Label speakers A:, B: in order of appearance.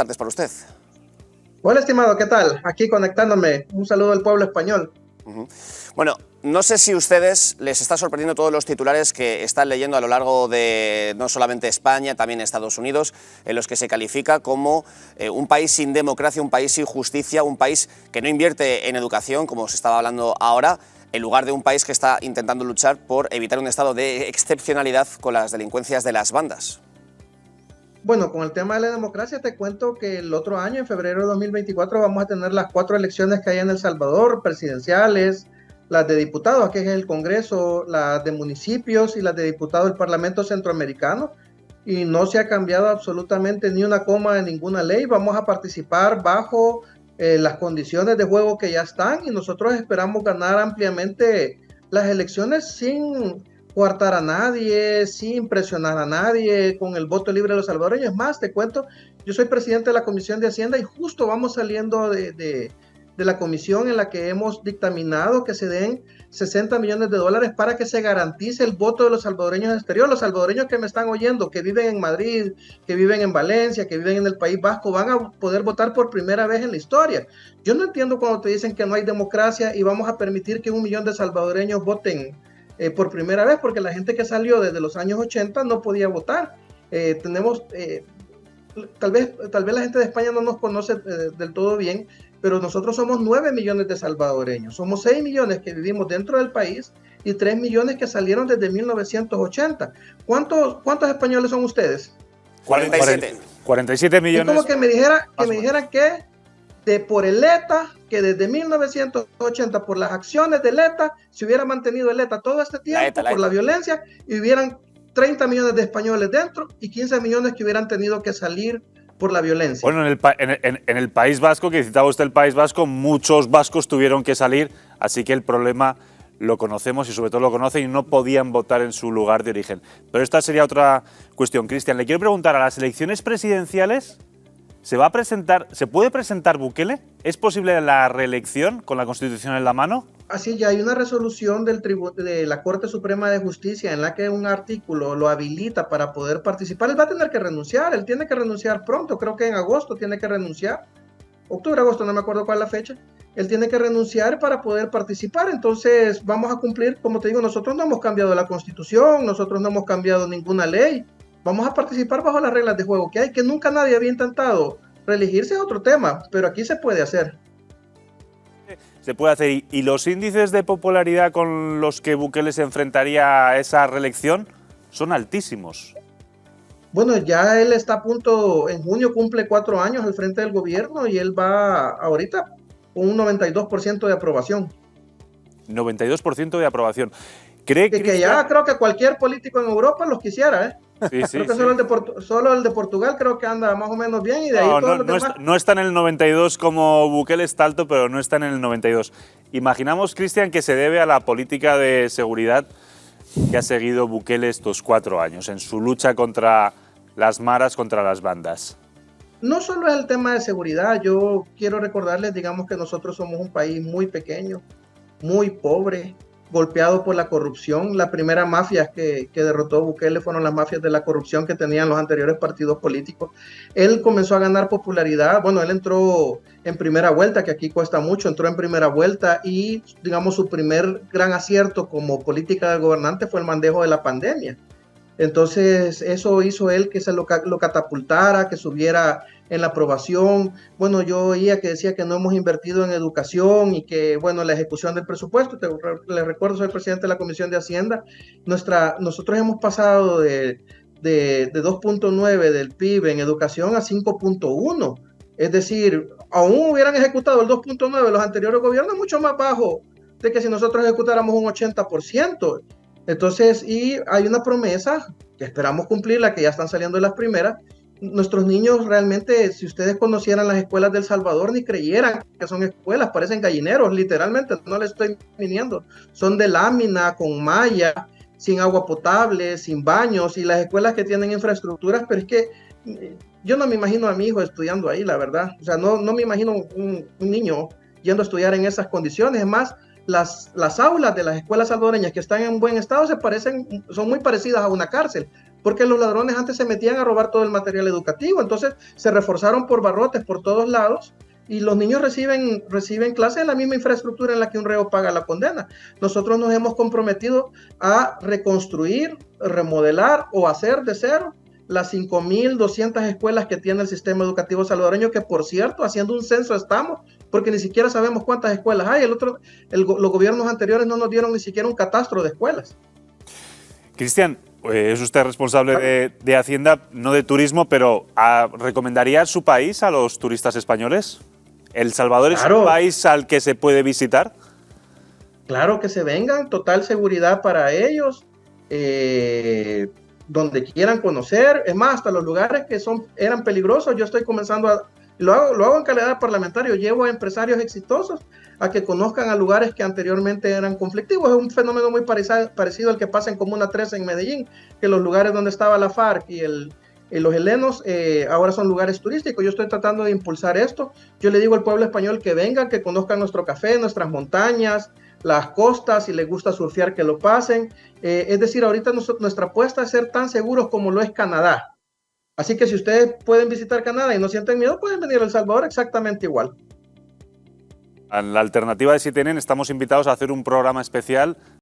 A: tardes para usted.
B: Hola, estimado, ¿qué tal? Aquí conectándome. Un saludo al pueblo español.
A: Bueno, no sé si a ustedes les está sorprendiendo todos los titulares que están leyendo a lo largo de no solamente España, también Estados Unidos, en los que se califica como un país sin democracia, un país sin justicia, un país que no invierte en educación, como se estaba hablando ahora, en lugar de un país que está intentando luchar por evitar un estado de excepcionalidad con las delincuencias de las bandas.
B: Bueno, con el tema de la democracia te cuento que el otro año, en febrero de 2024, vamos a tener las 4 elecciones que hay en El Salvador, presidenciales, las de diputados, que es el Congreso, las de municipios y las de diputados del Parlamento Centroamericano. Y no se ha cambiado absolutamente ni una coma de ninguna ley. Vamos a participar bajo las condiciones de juego que ya están y nosotros esperamos ganar ampliamente las elecciones sin coartar a nadie, sin presionar a nadie, con el voto libre de los salvadoreños. Más, te cuento, yo soy presidente de la Comisión de Hacienda y justo vamos saliendo de la comisión en la que hemos dictaminado que se den 60 millones de dólares para que se garantice el voto de los salvadoreños exterior. Los salvadoreños que me están oyendo, que viven en Madrid, que viven en Valencia, que viven en el País Vasco, van a poder votar por primera vez en la historia. Yo no entiendo cuando te dicen que no hay democracia y vamos a permitir que 1 millón de salvadoreños voten por primera vez, porque la gente que salió desde los años 80 no podía votar. Tal vez la gente de España no nos conoce del todo bien, pero nosotros somos 9 millones de salvadoreños, somos 6 millones que vivimos dentro del país y 3 millones que salieron desde 1980. ¿Cuántos españoles son ustedes?
A: 47.
C: 47 millones.
B: Es como que me dijeran que por el ETA, que desde 1980 por las acciones del ETA, se hubiera mantenido el ETA todo este tiempo por la violencia y hubieran 30 millones de españoles dentro y 15 millones que hubieran tenido que salir por la violencia.
C: Bueno, en el País Vasco, que citaba usted el País Vasco, muchos vascos tuvieron que salir, así que el problema lo conocemos y sobre todo lo conocen y no podían votar en su lugar de origen. Pero esta sería otra cuestión. Cristian, le quiero preguntar, ¿a las elecciones presidenciales se puede presentar Bukele? ¿Es posible la reelección con la Constitución en la mano?
B: Así ya hay una resolución de la Corte Suprema de Justicia en la que un artículo lo habilita para poder participar. Él va a tener que renunciar, él tiene que renunciar pronto, creo que en agosto tiene que renunciar, octubre, agosto, no me acuerdo cuál es la fecha. Él tiene que renunciar para poder participar, entonces vamos a cumplir, como te digo, nosotros no hemos cambiado la Constitución, nosotros no hemos cambiado ninguna ley, vamos a participar bajo las reglas de juego que hay, que nunca nadie había intentado reelegirse, es otro tema, pero aquí se puede hacer.
C: Se puede hacer. ¿Y los índices de popularidad con los que Bukele se enfrentaría a esa reelección son altísimos?
B: Bueno, ya él está a punto, en junio cumple 4 años al frente del gobierno y él va ahorita con un 92% de aprobación.
C: 92% de aprobación. ¿Cree
B: que ya creo que cualquier político en Europa los quisiera, ¿eh?
C: Sí,
B: creo que solo el de Portugal creo que anda más o menos bien y de ahí todos los demás.
C: No está en el 92 como Bukele, está alto, pero no está en el 92. Imaginamos, Cristian, que se debe a la política de seguridad que ha seguido Bukele estos 4 años en su lucha contra las maras, contra las bandas.
B: No solo es el tema de seguridad, yo quiero recordarles, digamos que nosotros somos un país muy pequeño, muy pobre, golpeado por la corrupción. La primera mafia que derrotó Bukele fueron las mafias de la corrupción que tenían los anteriores partidos políticos. Él comenzó a ganar popularidad, bueno, él entró en primera vuelta, que aquí cuesta mucho, entró en primera vuelta y, digamos, su primer gran acierto como política de gobernante fue el manejo de la pandemia. Entonces, eso hizo él que se lo catapultara, que subiera en la aprobación. Bueno, yo oía que decía que no hemos invertido en educación y que, bueno, la ejecución del presupuesto, les recuerdo, soy presidente de la Comisión de Hacienda, nosotros hemos pasado de 2.9 del PIB en educación a 5.1. Es decir, aún hubieran ejecutado el 2.9 los anteriores gobiernos, mucho más bajo de que si nosotros ejecutáramos un 80%. Entonces, y hay una promesa que esperamos cumplirla, que ya están saliendo las primeras. Nuestros niños realmente, si ustedes conocieran las escuelas del Salvador, ni creyeran que son escuelas, parecen gallineros, literalmente, no les estoy mintiendo. Son de lámina, con malla, sin agua potable, sin baños, y las escuelas que tienen infraestructuras, pero es que yo no me imagino a mi hijo estudiando ahí, la verdad. O sea, no me imagino un niño yendo a estudiar en esas condiciones. Es más, las aulas de las escuelas salvadoreñas que están en buen estado son muy parecidas a una cárcel. porque los ladrones antes se metían a robar todo el material educativo, entonces se reforzaron por barrotes por todos lados y los niños reciben clases en la misma infraestructura en la que un reo paga la condena. Nosotros nos hemos comprometido a reconstruir, remodelar o hacer de cero las 5.200 escuelas que tiene el sistema educativo salvadoreño, que por cierto, haciendo un censo estamos, porque ni siquiera sabemos cuántas escuelas hay. Los gobiernos anteriores no nos dieron ni siquiera un catastro de escuelas.
C: Cristian, es usted responsable de Hacienda, no de turismo, pero ¿recomendaría su país a los turistas españoles? ¿El Salvador es un país al que se puede visitar?
B: Claro que se vengan, total seguridad para ellos, donde quieran conocer, es más, hasta los lugares que eran peligrosos, yo estoy comenzando lo hago en calidad de parlamentario, llevo a empresarios exitosos a que conozcan a lugares que anteriormente eran conflictivos. Es un fenómeno muy parecido al que pasa en Comuna 13 en Medellín, que los lugares donde estaba la FARC y los helenos ahora son lugares turísticos. Yo estoy tratando de impulsar esto. Yo le digo al pueblo español que vengan, que conozcan nuestro café, nuestras montañas, las costas, si les gusta surfear, que lo pasen. Es decir, ahorita nuestra apuesta es ser tan seguros como lo es Canadá. Así que si ustedes pueden visitar Canadá y no sienten miedo, pueden venir a El Salvador exactamente igual.
C: En la alternativa de 7NN estamos invitados a hacer un programa especial